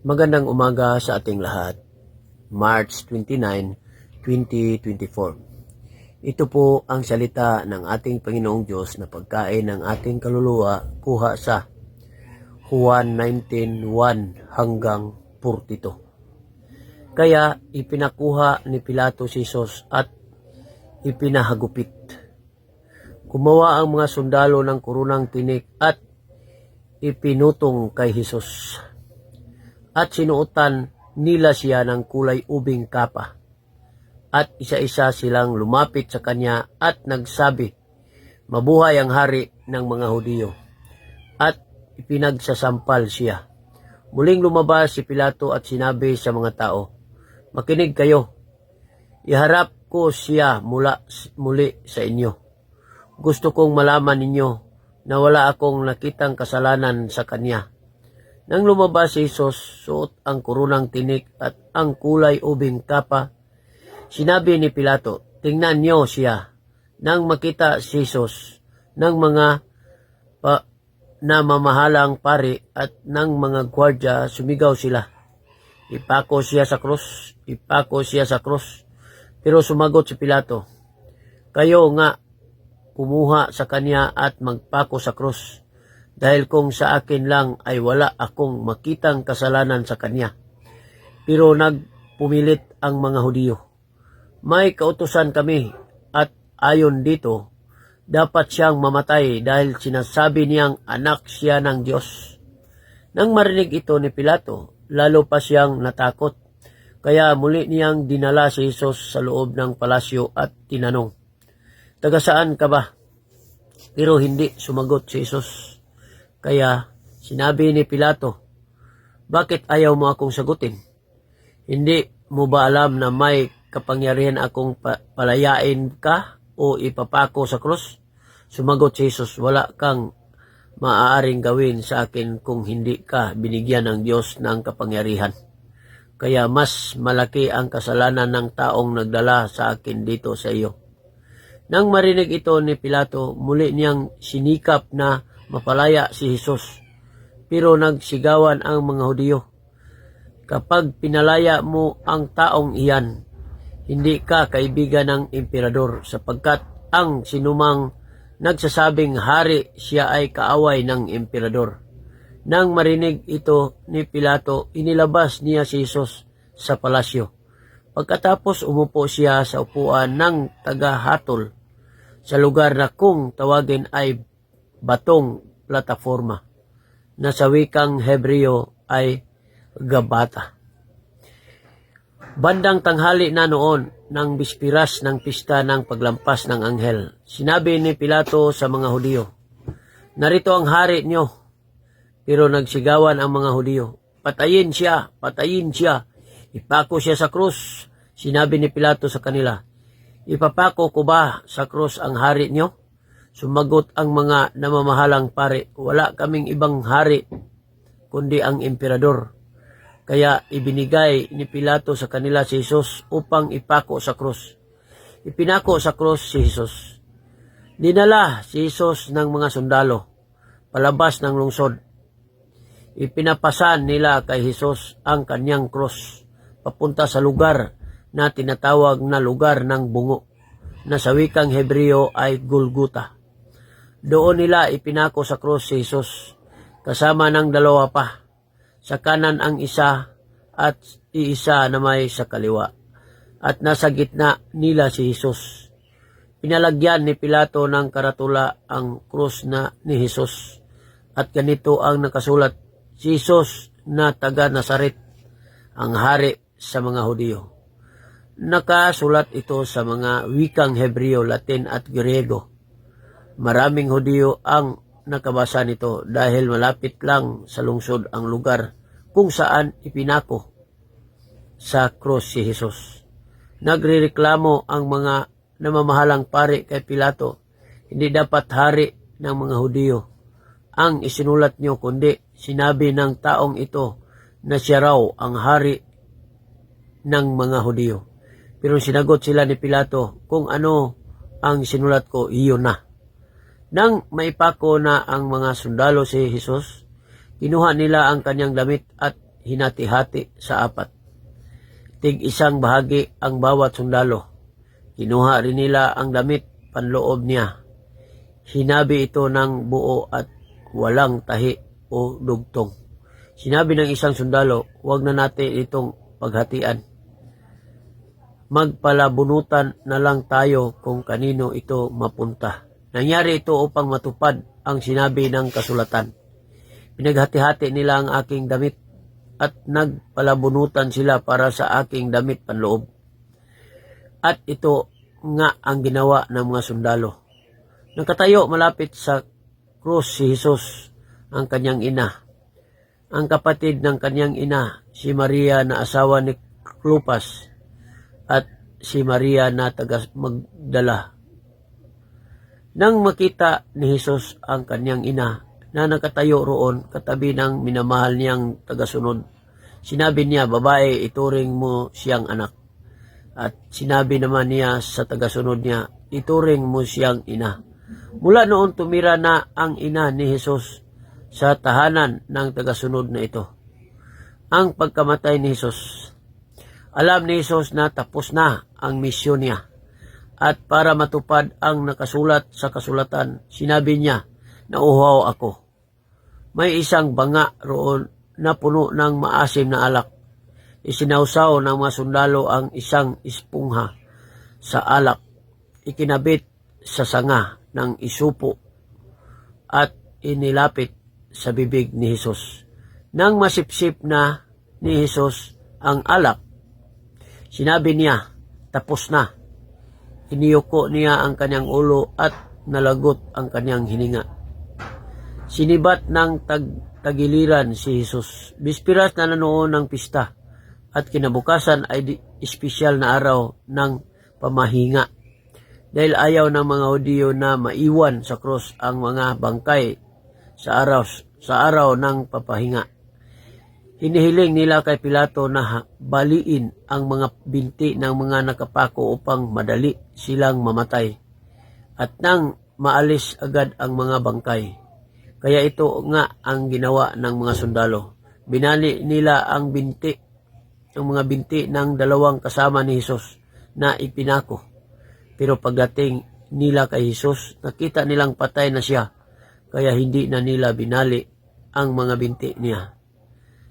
Magandang umaga sa ating lahat. March 29, 2024. Ito po ang salita ng ating Panginoong Diyos na pagkain ng ating kaluluwa kuha sa Juan 19:1 hanggang 42. Kaya ipinakuha ni Pilato si Jesus at ipinahagupit. Gumawa ang mga sundalo ng kurunang tinik at ipinutong kay Jesus. At sinuotan nila siya ng kulay ubing kapa. At isa-isa silang lumapit sa kanya at nagsabi, "Mabuhay ang hari ng mga Hudiyo." At ipinagsasampal siya. Muling lumabas si Pilato at sinabi sa mga tao, "Makinig kayo, iharap ko siya muli sa inyo. Gusto kong malaman ninyo na wala akong nakitang kasalanan sa kanya." Nang lumabas si Jesus, suot ang kurunang tinik at ang kulay ubing kapa, sinabi ni Pilato, "Tingnan niyo siya." Nang makita si Jesus ng mga namamahalang pari at ng mga gwardya, sumigaw sila, "Ipako siya sa krus! Ipako siya sa krus!" Pero sumagot si Pilato, "Kayo nga kumuha sa kanya at magpako sa krus. Dahil kung sa akin lang ay wala akong makitang kasalanan sa kanya." Pero nagpumilit ang mga Hudiyo, "May kautusan kami at ayon dito, dapat siyang mamatay dahil sinasabi niyang anak siya ng Diyos." Nang marinig ito ni Pilato, lalo pa siyang natakot. Kaya muli niyang dinala si Jesus sa loob ng palasyo at tinanong, "Taga saan ka ba?" Pero hindi sumagot si Jesus. Kaya sinabi ni Pilato, "Bakit ayaw mo akong sagutin? Hindi mo ba alam na may kapangyarihan akong palayain ka o ipapako sa krus?" Sumagot si Jesus, "Wala kang maaaring gawin sa akin kung hindi ka binigyan ng Diyos ng kapangyarihan. Kaya mas malaki ang kasalanan ng taong nagdala sa akin dito sa iyo." Nang marinig ito ni Pilato, muli niyang sinikap na mapalaya si Jesus. Pero nagsigawan ang mga Hudiyo, "Kapag pinalaya mo ang taong iyan, hindi ka kaibigan ng emperador, sapagkat ang sinumang nagsasabing hari siya ay kaaway ng emperador." Nang marinig ito ni Pilato, inilabas niya si Jesus sa palasyo. Pagkatapos umupo siya sa upuan ng tagahatol sa lugar na kung tawagin ay batong plataforma, na sa wikang Hebreo ay Gabata. Bandang tanghali na noon, ng bispiras ng pista ng paglampas ng anghel, sinabi ni Pilato sa mga Hudiyo, "Narito ang hari niyo." Pero nagsigawan ang mga Hudiyo, "Patayin siya! Patayin siya! Ipako siya sa krus!" Sinabi ni Pilato sa kanila, "Ipapako ko ba sa krus ang hari niyo?" Sumagot ang mga namamahalang pari, "Wala kaming ibang hari kundi ang emperador." Kaya ibinigay ni Pilato sa kanila si Jesus upang ipako sa krus. Ipinako sa krus si Jesus. Dinala si Jesus ng mga sundalo palabas ng lungsod. Ipinapasan nila kay Jesus ang kanyang krus papunta sa lugar na tinatawag na lugar ng bungo, na sa wikang Hebreo ay Golgota. Doon nila ipinako sa krus si Jesus, kasama ng dalawa pa, sa kanan ang isa at iisa na may sa kaliwa, at nasa gitna nila si Jesus. Pinalagyan ni Pilato ng karatula ang krus na ni Jesus, at ganito ang nakasulat, "Jesus na taga Nazaret, ang hari sa mga Hudiyo." Nakasulat ito sa mga wikang Hebreo, Latin at Griego. Maraming Hudiyo ang nakabasa nito dahil malapit lang sa lungsod ang lugar kung saan ipinako sa krus si Jesus. Nagrereklamo ang mga namamahalang pari kay Pilato, "Hindi dapat hari ng mga Hudiyo ang isinulat niyo, kundi sinabi ng taong ito na siya raw ang hari ng mga Hudiyo." Pero sinagot sila ni Pilato, "Kung ano ang sinulat ko, iyon na." Nang maipako na ang mga sundalo si Jesus, kinuha nila ang kanyang damit at hinati-hati sa apat. Tig isang bahagi ang bawat sundalo. Kinuha rin nila ang damit panloob niya. Hinabi ito ng buo at walang tahi o dugtong. Sinabi ng isang sundalo, huwag na natin itong paghatian. Magpalabunutan na lang tayo kung kanino ito mapunta. Nangyari ito upang matupad ang sinabi ng kasulatan. Pinaghati-hati nila ang aking damit at nagpalabunutan sila para sa aking damit panloob. At ito nga ang ginawa ng mga sundalo. Nakatayo malapit sa krus si Jesus, ang kanyang ina. Ang kapatid ng kanyang ina, si Maria na asawa ni Clopas, at si Maria na taga Magdala. Nang makita ni Jesus ang kanyang ina na nakatayo roon katabi ng minamahal niyang tagasunod, sinabi niya, babae, ituring mo siyang anak. At sinabi naman niya sa tagasunod niya, ituring mo siyang ina. Mula noon tumira na ang ina ni Jesus sa tahanan ng tagasunod na ito. Ang pagkamatay ni Jesus. Alam ni Jesus na tapos na ang misyon niya. At para matupad ang nakasulat sa kasulatan, sinabi niya, nauhaw ako. May isang banga roon na puno ng maasim na alak. Isinawsaw ng mga sundalo ang isang espongha sa alak. Ikinabit sa sanga ng isupo at inilapit sa bibig ni Jesus. Nang masipsip na ni Jesus ang alak, sinabi niya, tapos na. Iniyuko niya ang kanyang ulo at nalagot ang kanyang hininga. Sinibat ng tagiliran si Jesus. Bispiras na noon ng pista at kinabukasan ay espesyal na araw ng pamahinga. Dahil ayaw ng mga Hudyo na maiwan sa krus ang mga bangkay sa araw ng papahinga. Hinihiling nila kay Pilato na baliin ang mga binti ng mga nakapako upang madali silang mamatay at nang maalis agad ang mga bangkay. Kaya ito nga ang ginawa ng mga sundalo. Binali nila ang mga binti ng dalawang kasama ni Jesus na ipinako. Pero pagdating nila kay Jesus, nakita nilang patay na siya, kaya hindi na nila binali ang mga binti niya.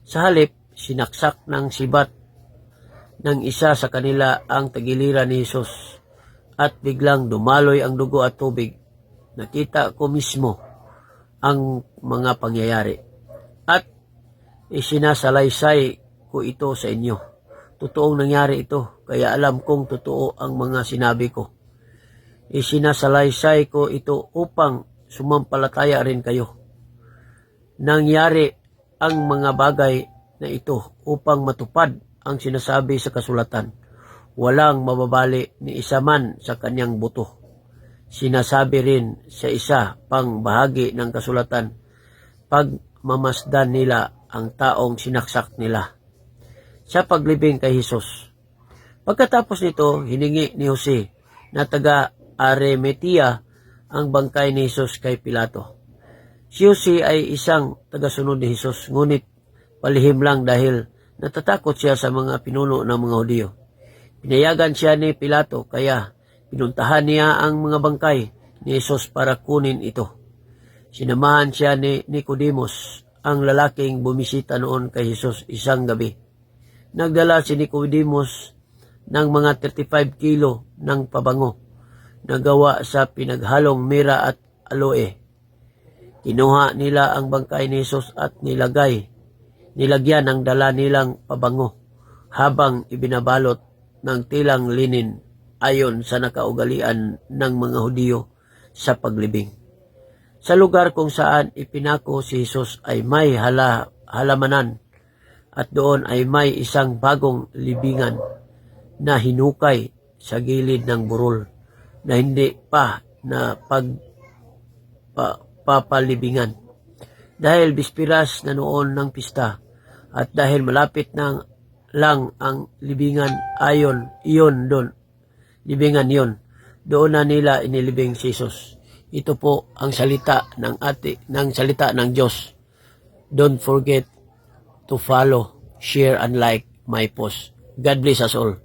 Sa halip, sinaksak ng sibat ng isa sa kanila ang tagiliran ni Jesus at biglang dumaloy ang dugo at tubig. Nakita ko mismo ang mga pangyayari at isinasalaysay ko ito sa inyo. Totoong nangyari ito, kaya alam kong totoo ang mga sinabi ko. Isinasalaysay ko ito upang sumampalataya rin kayo. Nangyari ang mga bagay na ito upang matupad ang sinasabi sa kasulatan. Walang mababali ni isa man sa kanyang buto. Sinasabi rin sa isa pang bahagi ng kasulatan, pagmamasdan nila ang taong sinaksak nila. Sa paglibing kay Jesus. Pagkatapos nito, hiningi ni Jose na taga Arimatea ang bangkay ni Jesus kay Pilato. Si Jose ay isang tagasunod ni Jesus, ngunit palihim lang dahil natatakot siya sa mga pinuno ng mga Hudyo. Pinayagan siya ni Pilato, kaya pinuntahan niya ang mga bangkay ni Jesus para kunin ito. Sinamahan siya ni Nicodemus, ang lalaking bumisita noon kay Jesus isang gabi. Nagdala si Nicodemus ng mga 35 kilo ng pabango na gawa sa pinaghalong mira at aloe. Kinuha nila ang bangkay ni Jesus at nilagyan ng dala nilang pabango habang ibinabalot ng tilang linin ayon sa nakaugalian ng mga Hudyo sa paglibing. Sa lugar kung saan ipinako si Jesus ay may halamanan at doon ay may isang bagong libingan na hinukay sa gilid ng burol na hindi pa na papalibingan. Dahil bispiras na noon ng pista at dahil malapit na lang ang libingan doon na nila inilibing si Jesus. Ito po ang salita ng salita ng Diyos. Don't forget to follow share, and like my post. God bless us all.